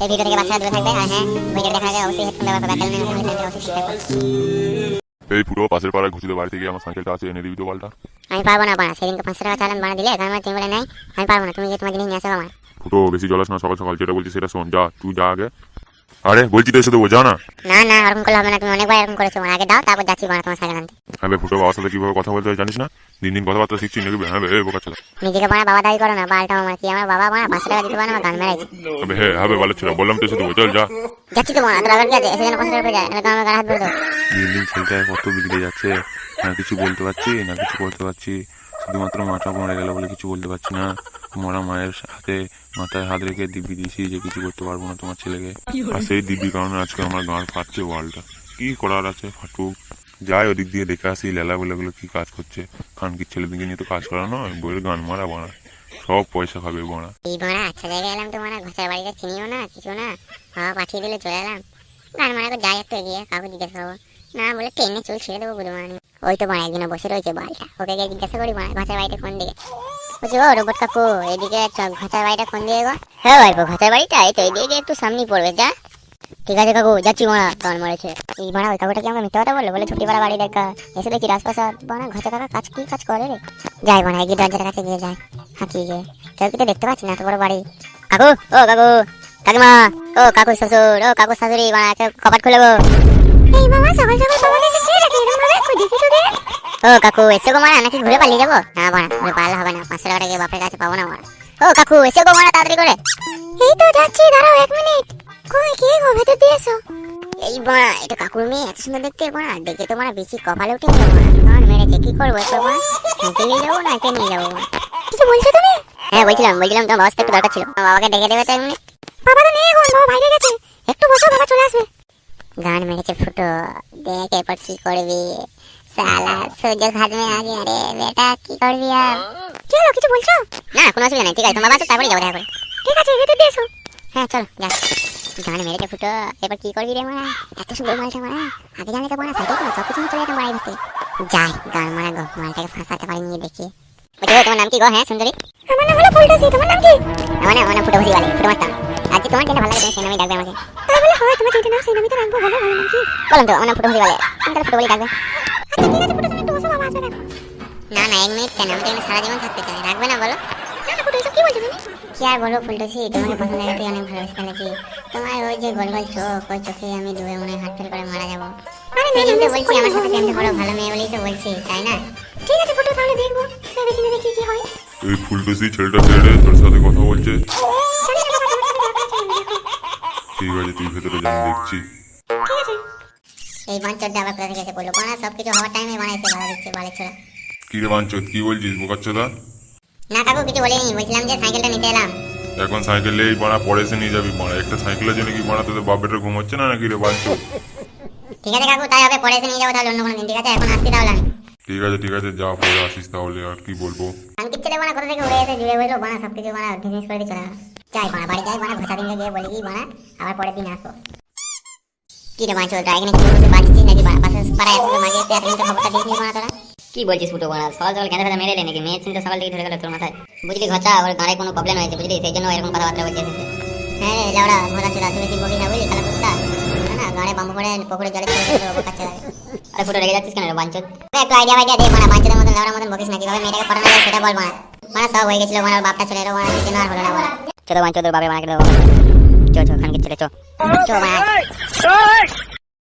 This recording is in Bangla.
এই ভিডিও থেকে বাচ্চারা দূরে থাকবে। আর হ্যাঁ, ভিডিও দেখার আগে অবশ্যই হেডফোন ব্যবহার করবে। কারণ আমি অবশ্যই শিখতে এই পুরো পাশের পাড়ায় ঘুষিতে বাড়ি থেকে আমার সাইকেলটা আছে, এনে দিবি তো বলটা। আমি পারবো না বানা। সেদিনকে 500 টাকা চালান বানা দিলে এখন আমার তুমি বলে নাই আমি পারবো না। তুমি যে তোমার জিনিস নিয়ে আসো আমার। ফুটো বেশি জলাস না, সকাল সকাল যেটা বলছি সেটা শোন। যা তুই যা আগে। আরে বলছি তো এসে দেবো, যা না। না না, এরকম করলে হবে না। তুমি অনেকবার এরকম করেছো। আগে দাও, তারপর যাচ্ছি বানা তোমার সাইকেল আনতে। হ্যাঁ ফুটো বাবার সাথে কিভাবে কথা বলতে হয় জানিস না? দিন দিন কথাবার্তা শিখছি নাকি? হ্যাঁ বোকা ছেলে। নিজেকে বানা বাবা দাবি করো না। বালটা আমার কি আমার বাবা বানা 500 টাকা দিতে পারে না, আমার গান মেরেছে। হ্যাঁ ভালো ছিল, বললাম তো এসে দেবো, চল যা। যাচ্ছি তো বানা, তোর আগে কি আছে? এসে যেন 500 টাকা পেয়ে যায়, এরকম আমার গান হাত ধরে দাও। দিন দিন ছেলেটায় কত বিগড়ে যাচ্ছে, না কিছু বলতে পারছি না কিছু করতে পারছি। শুধুমাত্র মাথা মরে গেল বলে কিছু বলতে পারছি না। মরা মায়ের হাতে মাথায় হাত রেখে দিব্যি দিয়েছি যে কিছু করতে পারবো না তোমার ছেলেকে। আর সেই দিব্যি কারণে আজকে আমার গাঁড় ফাটছে ওয়ালটা। কি করার আছে, ফাটুক। যাই ওদিক দিয়ে দেখে আসি লেলা বেলাগুলো কি কাজ করছে। খানকির ছেলেদিকে নিয়ে তো কাজ করা নয়, বইয়ের গান মারা বানা। সব পয়সা খাবে বানা। এই বানা আচ্ছা জায়গায় এলাম তো বানা, ঘষার বাড়িতে চিনিও না কিছু না, বাবা পাঠিয়ে দিলে চলে এলাম। গান মারা যাই একটু এগিয়ে কাউকে জিজ্ঞাসা করবো না বলে ট্রেনে চল ছেড়ে দেবো গুলো মানে। ওই তো বানা একদিনে বসে রয়েছে বালটা, ওকে গিয়ে জিজ্ঞাসা করি বানা ঘষার বাড়িটা কোন দিকে। বলছি ও রোবট কাকু এদিকে ঘষার বাড়িটা কোন দিকে গো? হ্যাঁ ভাই ঘষার বাড়িটা এই তো এইদিকে একটু সামনেই পড়বে, যা। ঠিক আছে কাকু যাচ্ছি বানা। গান মারেছে এই বানা। ওই কাকুটা কি আমাকে মিথ্যা কথা বললো? বলে ছুটি পাড়া বাড়ি দেখা এসে দেখি রাজপ্রাসাদ। বানা ঘষা কাকা কাজ কি কাজ করে রে? যাই বানা এগিয়ে দরজার কাছে গিয়ে যায়, হাঁকি গিয়ে কেউ কি তো দেখতে পাচ্ছি না, এত বড় বাড়ি। কাকু ও কাকু কাকিমা ও কাকু শ্বশুর ও কাকু শাশুড়ি বানা কপাট খুলে গো। এই বাবা সকাল সকাল বাবাকে কে ডাকে এরকম ভাবে? কই দেখি তো দে। ও কাকু এসে গো মারা, নাকি ঘুরে পালিয়ে যাবো? না বানা ঘুরে পালালে হবে না, 500 টাকা গিয়ে বাপের কাছে পাবো না মারা। ও কাকু এসে গো মারা, তাড়াতাড়ি করে। এই তো যাচ্ছি, দাঁড়াও 1 মিনিট। কই কে গো? ভেতর দিয়ে এসো। এই বানা এটা কাকুর মেয়ে, এত সুন্দর দেখতে বানা। দেখে তো মারা বেশি কপালে উঠে গেল বানা। গান মেরেছে, কি করবো একটু বানা? সাইকেল নিয়ে যাবো না কে নিয়ে যাবো বানা? কিছু বলছো তুমি? হ্যাঁ বলছিলাম তোমার বাবার সাথে একটু দরকার ছিল। আমার বাবাকে ডেকে দেবে তো 1 মিনিট। বাবা তো নেই এখন, বাবা বাইরে গেছে। একটু বসো, বাবা চলে আসবে। গান মেরেছে ফুটো, দেখ এরপর কি করবি। সালা সূর্য ঘাট মে আ গয়া রে বেটা, কি করবি আর? কি হলো, কিছু বলছো? না কোনো অসুবিধা নেই, ঠিক আছে তোমার বাবা তো তারপরে যাবো দেখা করে। ঠিক আছে ভেতর দিয়ে এসো। হ্যাঁ চল যা। গান মেরেছে ফুটো, এবার কি করবি রে মারা? এত সুন্দর মালটা মারা, আগে জানলে তো মারা সাইকেল করে সব কিছু চলে যেতাম বাড়ি ভিতরে। যাই গান মারা গো, মালটাকে ফাঁসাতে পারি নিয়ে দেখি। তোমার নাম কি গো? হ্যাঁ সুন্দরী। আমার নাম হলো ফুলটুসি, তোমার নাম কি? আমার নাম ফুটো বসি বালি, ফুটো মাস্টার। আজকে তোমার যেটা ভালো লাগে তুমি সেই নামই ডাকবে আমাকে। তাই বলে হয়, তোমার যেটা নাম সেই নামই তো রাখবো। বলো ভালো নাম কি? বললাম তো আমার নাম ফুটো বসি বালি, তুমি তাহলে ফুটো বলি ডাকবে। আচ্ছা ঠিক আছে ফুটো, তুমি একটু বসো, বাবা আসবে দেখো। না 1 মিনিট কেন, আমি তো এখানে সারা জীবন থাকতে চাই, রাখবে না বলো? না ফুটো এসব কি বলছো তুমি? কি আর বলবো ফুলটুসি, তোমাকে পছন্দ লাগে তুই অনেক ভালোবেসে ফেলেছি। তোমার ওই যে গোল গোল চোখ, ওই চোখে আমি ডুবে মনে হাত ফেল করে মারা যাবো। আরে না আমি বলছি আমার সাথে প্রেমটা করো, ভালো মেয়ে বলেই তো বলছি, তাই না? ঠিক আছে ফুটো তাহলে দেখবো, ভেবে চিন্তে দেখি কি হয়। এই ফুলটুসি ছেলেটা ছেড়ে তোর সাথে কথা বলছে। ঠিক আছে তুই ভেতরে যা, দেখছি। ঠিক আছে। এই বাঞ্চটা আবার কোথা থেকে এসে পড়লো? বানা সবকিছু হওয়ার টাইমে বানাইছে, ভালো দিচ্ছে বালে ছোড়া। কি রে বাঞ্চত, কি বলছিস বোকাচ্চোদা? না কাকু কিছু বলিনি, বলছিলাম যে সাইকেলটা নিতে এলাম। এখন সাইকেল এই বানা পরে এসে নিয়ে যাবি বানা। একটা সাইকেলের জন্য কি বানা তোদের বাপের ঘুম হচ্ছে না নাকি রে বাঞ্চত? ঠিক আছে কাকু তাই হবে, পরে এসে নিয়ে যাবো তাহলে অন্য কোনো দিন। ঠিক আছে এখন আসছি তাহলে আমি। ঠিক আছে যা, পরে আসিস তাহলে। আর কি বলবো, আঙ্কির ছেলে বানা কোথা থেকে উড়ে এসে জুড়ে বললো বানা সবকিছু বানা বিজনেস করে দিয়ে চলে গেল। যাই বানা বাড়ি যাই, বানা ঘোষা দিনকে গিয়ে বলি কি বানা আবার পরের দিন আসবো। কি রে বাঞ্চো এখানে কি বলতে পারছিস নাকি? বানা পাশে পাড়ায় এসে মাঝে এসে এতদিন তো খবরটা দিস নি বানা তোরা। কি বলছিস ফুটো বানা? সকাল সকাল কেঁদে ফেঁদে মেরে নাকি? মেয়ের চিন্তা সকাল থেকে ধরে গেল তোর মাথায়, বুঝলি? ঘচা ওর গাড়ি কোনো প্রবলেম হয়েছে বুঝলি, সেই জন্য এরকম কথাবার্তা বলছে এসেছে। হ্যাঁ রে লাউড়া ঘোড়া ছিল, তুমি কি বলি না বুঝলি খালা কুত্তা না? গাড়ি বাম্বু করে পুকুরে জলে ছেড়ে দেবো কাছে লাগে। আরে ফুটো রেগে যাচ্ছিস কেন রে বাঞ্চত? একটু আইডিয়া দে বানা, বাঞ্চদের মতন লাউড়ার মতন বকিস না। কিভাবে মেয়েটাকে পড়ানো যায় সেটা বল বানা। বানা সব হয়ে গেছিল বানা, বাপটা চলে এলো বানা, সেই জন্য আর হলো না বানা। চলো বাঞ্চত বাবা বানাকে দেবো। চো খানকে ছেলে চো চো বানা।